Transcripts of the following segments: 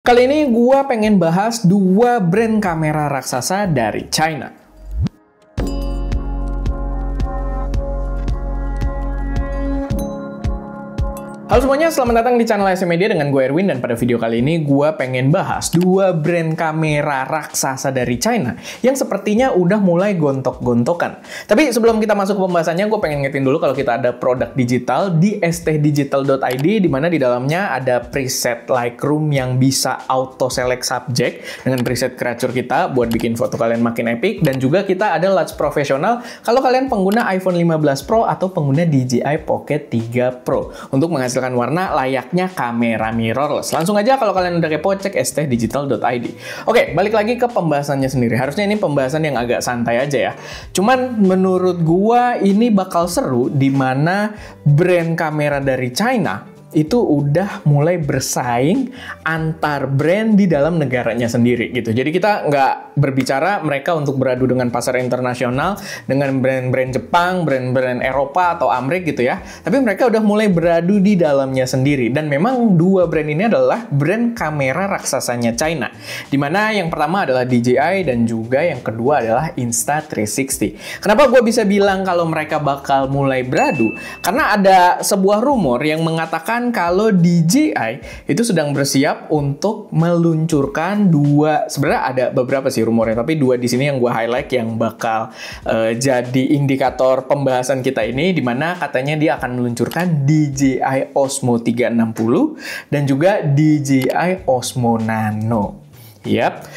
Kali ini gua pengen bahas dua brand kamera raksasa dari China. Halo semuanya, selamat datang di channel SM Media dengan gue Erwin, dan pada video kali ini gue pengen bahas dua brand kamera raksasa dari China yang sepertinya udah mulai gontok-gontokan. Tapi sebelum kita masuk ke pembahasannya, gue pengen ngetin dulu kalau kita ada produk digital di stdigital.id, di mana di dalamnya ada preset Lightroom yang bisa auto select subject dengan preset creature kita buat bikin foto kalian makin epic, dan juga kita ada Lens profesional kalau kalian pengguna iPhone 15 Pro atau pengguna DJI Pocket 3 Pro untuk menghasilkan warna layaknya kamera mirrorless. Langsung aja kalau kalian udah kepo, cek stdigital.id. Oke, balik lagi ke pembahasannya sendiri. Harusnya ini pembahasan yang agak santai aja ya. Cuman menurut gua ini bakal seru di mana brand kamera dari China itu udah mulai bersaing antar brand di dalam negaranya sendiri gitu. Jadi kita nggak berbicara mereka untuk beradu dengan pasar internasional, dengan brand-brand Jepang, brand-brand Eropa atau Amerika gitu ya. Tapi mereka udah mulai beradu di dalamnya sendiri. Dan memang dua brand ini adalah brand kamera raksasanya China. Dimana yang pertama adalah DJI dan juga yang kedua adalah Insta360. Kenapa gue bisa bilang kalau mereka bakal mulai beradu? Karena ada sebuah rumor yang mengatakan kalau DJI itu sedang bersiap untuk meluncurkan sebenarnya ada beberapa sih rumornya, tapi dua di sini yang gue highlight yang bakal jadi indikator pembahasan kita ini, dimana katanya dia akan meluncurkan DJI Osmo 360 dan juga DJI Osmo Nano. Yap.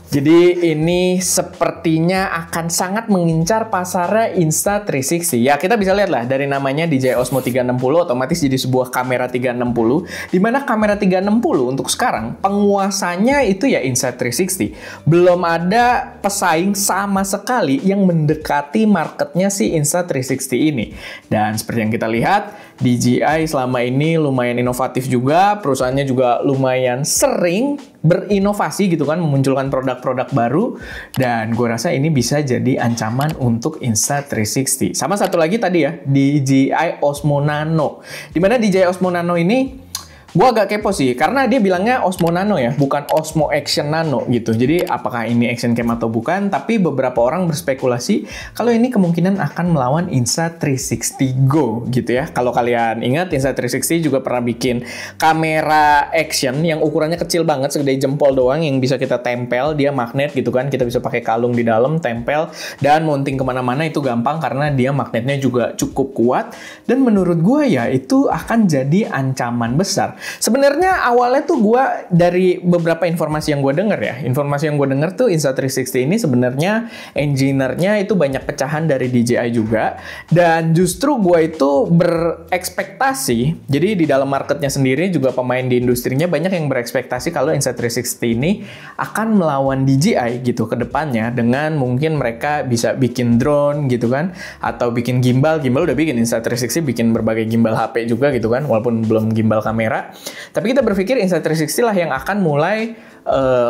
Jadi ini sepertinya akan sangat mengincar pasarnya Insta360. Ya, kita bisa lihat lah dari namanya DJI Osmo 360 otomatis jadi sebuah kamera 360, di mana kamera 360 untuk sekarang penguasanya itu ya Insta360. Belum ada pesaing sama sekali yang mendekati marketnya si Insta360 ini. Dan seperti yang kita lihat, DJI selama ini lumayan inovatif juga, perusahaannya juga lumayan sering berinovasi gitu kan, memunculkan produk-produk baru, dan gue rasa ini bisa jadi ancaman untuk Insta360. Sama satu lagi tadi ya, DJI Osmo Nano. Dimana DJI Osmo Nano ini gue agak kepo sih, karena dia bilangnya Osmo Nano ya, bukan Osmo Action Nano gitu. Jadi apakah ini action cam atau bukan, tapi beberapa orang berspekulasi kalau ini kemungkinan akan melawan Insta360 Go gitu ya. Kalau kalian ingat, Insta360 juga pernah bikin kamera action yang ukurannya kecil banget, segede jempol doang, yang bisa kita tempel, dia magnet gitu kan, kita bisa pakai kalung di dalam, tempel, dan mounting kemana-mana itu gampang karena dia magnetnya juga cukup kuat. Dan menurut gue ya, itu akan jadi ancaman besar. Sebenarnya awalnya tuh gue dari beberapa informasi yang gue denger ya, informasi yang gue denger tuh Insta360 ini sebenarnya engineer-nya itu banyak pecahan dari DJI juga, dan justru gue itu berekspektasi, jadi di dalam marketnya sendiri juga pemain di industrinya banyak yang berekspektasi kalau Insta360 ini akan melawan DJI gitu ke depannya, dengan mungkin mereka bisa bikin drone gitu kan, atau bikin gimbal udah bikin, Insta360 bikin berbagai gimbal HP juga gitu kan, walaupun belum gimbal kamera. Tapi kita berpikir Insta360 lah yang akan mulai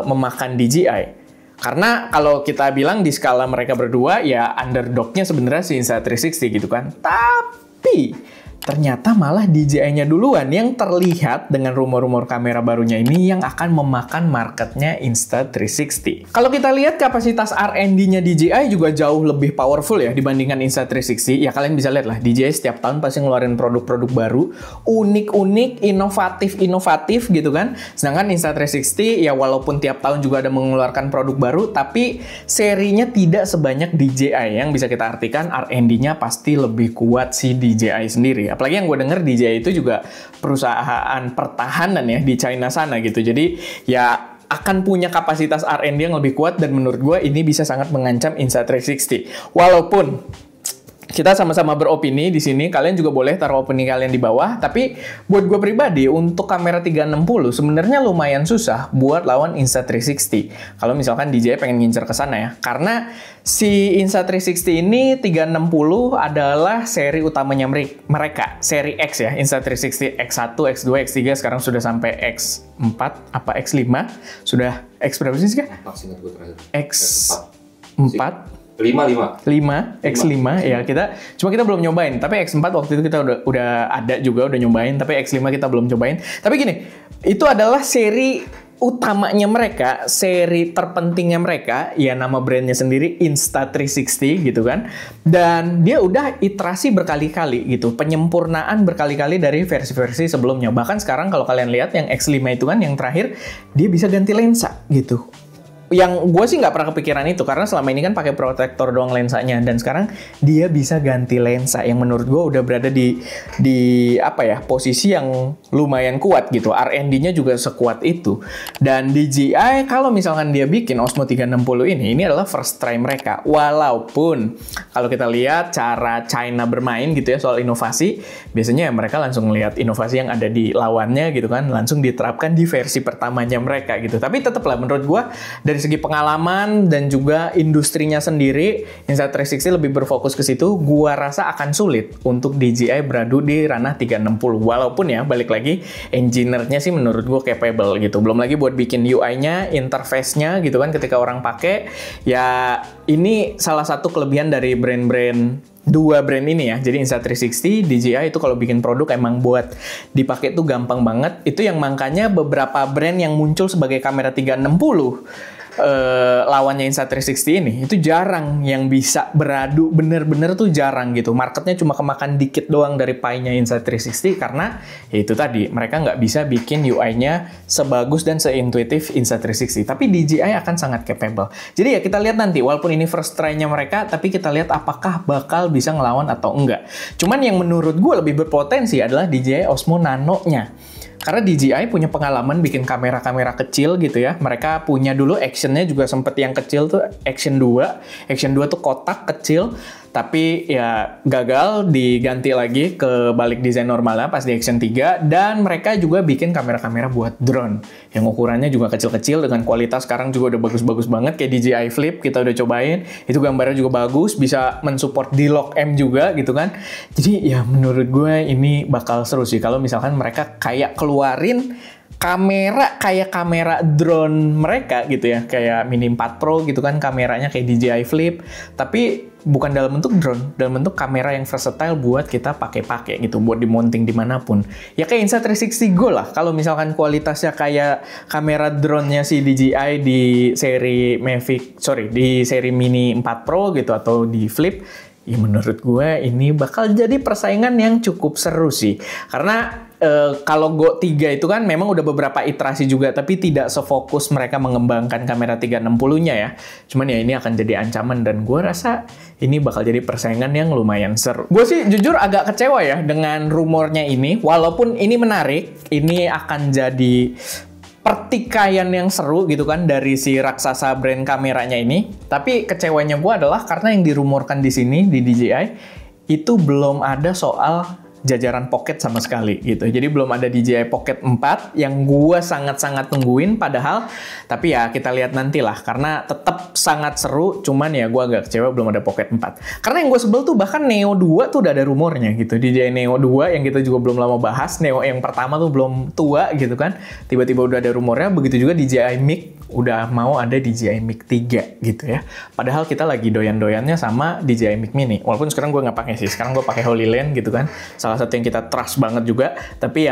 memakan DJI. Karena kalau kita bilang di skala mereka berdua, ya underdog-nya sebenarnya si Insta360 gitu kan. Tapi ternyata malah DJI-nya duluan yang terlihat dengan rumor-rumor kamera barunya ini yang akan memakan marketnya Insta360. Kalau kita lihat kapasitas R&D-nya DJI juga jauh lebih powerful ya dibandingkan Insta360. Ya kalian bisa lihat lah, DJI setiap tahun pasti ngeluarin produk-produk baru, unik-unik, inovatif gitu kan. Sedangkan Insta360 ya walaupun tiap tahun juga ada mengeluarkan produk baru, tapi serinya tidak sebanyak DJI, yang bisa kita artikan R&D-nya pasti lebih kuat si DJI sendiri. Apalagi yang gue denger DJI itu juga perusahaan pertahanan ya di China sana gitu. Jadi ya akan punya kapasitas R&D yang lebih kuat, dan menurut gue ini bisa sangat mengancam Insta360. Walaupun kita sama-sama beropini di sini, kalian juga boleh taruh opini kalian di bawah. Tapi buat gue pribadi, untuk kamera 360 sebenarnya lumayan susah buat lawan Insta360. Kalau misalkan DJI pengen ngincer ke sana ya. Karena si Insta360 ini 360 adalah seri utamanya mereka, seri X ya. Insta360 X1, X2, X3, sekarang sudah sampai X4 apa X5. Sudah X berapa sih kah? X4. 5 X5 ya, kita belum nyobain, tapi X4 waktu itu kita udah ada juga, udah nyobain, tapi X5 kita belum cobain. Tapi gini, itu adalah seri utamanya mereka, seri terpentingnya mereka, ya nama brandnya sendiri Insta360 gitu kan. Dan dia udah iterasi berkali-kali gitu, penyempurnaan berkali-kali dari versi-versi sebelumnya. Bahkan sekarang kalau kalian lihat yang X5 itu kan yang terakhir, dia bisa ganti lensa gitu. Yang gue sih nggak pernah kepikiran itu, karena selama ini kan pakai protektor doang lensanya, dan sekarang dia bisa ganti lensa yang menurut gue udah berada di apa ya, posisi yang lumayan kuat gitu. R&D-nya juga sekuat itu. Dan DJI kalau misalkan dia bikin Osmo 360 ini adalah first try mereka. Walaupun kalau kita lihat cara China bermain gitu ya soal inovasi, biasanya ya mereka langsung lihat inovasi yang ada di lawannya gitu kan, langsung diterapkan di versi pertamanya mereka gitu. Tapi tetaplah menurut gue dari segi pengalaman dan juga industrinya sendiri, Insta360 lebih berfokus ke situ. Gua rasa akan sulit untuk DJI beradu di ranah 360. Walaupun ya, balik lagi, engineer-nya sih menurut gua capable gitu. Belum lagi buat bikin UI-nya, interface-nya gitu kan ketika orang pakai. Ya, ini salah satu kelebihan dari brand-brand dua brand ini ya. Jadi Insta360, DJI itu kalau bikin produk emang buat dipakai tuh gampang banget. Itu yang makanya beberapa brand yang muncul sebagai kamera 360 lawannya Insta360 ini itu jarang yang bisa beradu, bener-bener tuh jarang gitu. Marketnya cuma kemakan dikit doang dari pie-nya Insta360 karena ya itu tadi, mereka nggak bisa bikin UI-nya sebagus dan seintuitif Insta360. Tapi DJI akan sangat capable. Jadi ya kita lihat nanti, walaupun ini first try-nya mereka, tapi kita lihat apakah bakal bisa ngelawan atau enggak. Cuman yang menurut gue lebih berpotensi adalah DJI Osmo Nano-nya. Karena DJI punya pengalaman bikin kamera-kamera kecil gitu ya. Mereka punya dulu actionnya juga sempet yang kecil tuh Action 2. Action 2 tuh kotak kecil, tapi ya gagal, diganti lagi ke balik desain normalnya pas di Action 3. Dan mereka juga bikin kamera-kamera buat drone yang ukurannya juga kecil-kecil dengan kualitas sekarang juga udah bagus-bagus banget. Kayak DJI Flip kita udah cobain, itu gambarnya juga bagus, bisa mensupport D-Log-M juga gitu kan. Jadi ya menurut gue ini bakal seru sih kalau misalkan mereka kayak keluarin kamera kayak kamera drone mereka gitu ya, kayak Mini 4 Pro gitu kan, kameranya kayak DJI Flip, tapi bukan dalam bentuk drone, dalam bentuk kamera yang versatile buat kita pakai-pakai gitu, buat dimonting dimanapun. Ya kayak Insta360 Go lah, kalau misalkan kualitasnya kayak kamera drone-nya si DJI di seri di seri Mini 4 Pro gitu atau di Flip, ya menurut gue ini bakal jadi persaingan yang cukup seru sih. Karena kalau Go 3 itu kan memang udah beberapa iterasi juga, tapi tidak sefokus mereka mengembangkan kamera 360-nya ya. Cuman ya ini akan jadi ancaman dan gue rasa ini bakal jadi persaingan yang lumayan seru. Gue sih jujur agak kecewa ya dengan rumornya ini. Walaupun ini menarik, ini akan jadi pertikaian yang seru gitu kan dari si raksasa brand kameranya ini. Tapi kecewanya gue adalah karena yang dirumorkan di sini di DJI itu belum ada soal jajaran pocket sama sekali gitu. Jadi belum ada DJI Pocket 4 yang gue sangat-sangat tungguin padahal. Tapi ya kita lihat nantilah karena tetap sangat seru. Cuman ya gue agak kecewa belum ada Pocket 4. Karena yang gue sebel tuh bahkan Neo 2 tuh udah ada rumornya gitu. DJI Neo 2 yang kita juga belum lama bahas. Neo yang pertama tuh belum tua gitu kan. Tiba-tiba udah ada rumornya. Begitu juga DJI Mic udah mau ada DJI Mic 3 gitu ya. Padahal kita lagi doyan-doyannya sama DJI Mic Mini. Walaupun sekarang gue nggak pakai sih. Sekarang gue pakai HoloLens gitu kan. Salah satu yang kita trust banget juga. Tapi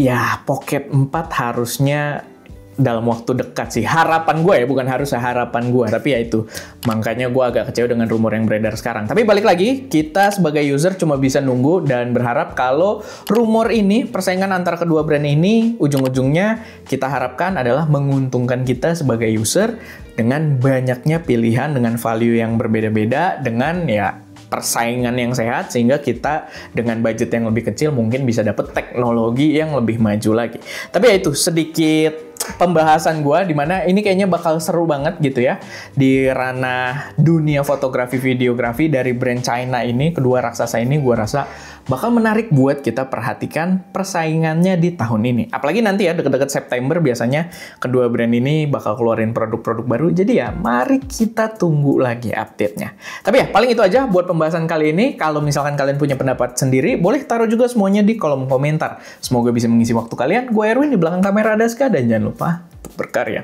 ya Pocket 4 harusnya dalam waktu dekat sih. Harapan gue ya, bukan harus harapan gue. Tapi ya itu, makanya gue agak kecewa dengan rumor yang beredar sekarang. Tapi balik lagi, kita sebagai user cuma bisa nunggu dan berharap kalau rumor ini, persaingan antara kedua brand ini, ujung-ujungnya kita harapkan adalah menguntungkan kita sebagai user dengan banyaknya pilihan, dengan value yang berbeda-beda, dengan ya persaingan yang sehat, sehingga kita dengan budget yang lebih kecil mungkin bisa dapat teknologi yang lebih maju lagi. Tapi ya itu sedikit pembahasan gue, dimana ini kayaknya bakal seru banget gitu ya di ranah dunia fotografi videografi dari brand China ini. Kedua raksasa ini gue rasa bakal menarik buat kita perhatikan persaingannya di tahun ini. Apalagi nanti ya deket-deket September biasanya kedua brand ini bakal keluarin produk-produk baru. Jadi ya mari kita tunggu lagi update-nya. Tapi ya paling itu aja buat pembahasan kali ini. Kalau misalkan kalian punya pendapat sendiri, boleh taruh juga semuanya di kolom komentar. Semoga bisa mengisi waktu kalian. Gue Erwin, di belakang kamera ada Ska, dan jangan lupa untuk berkarya.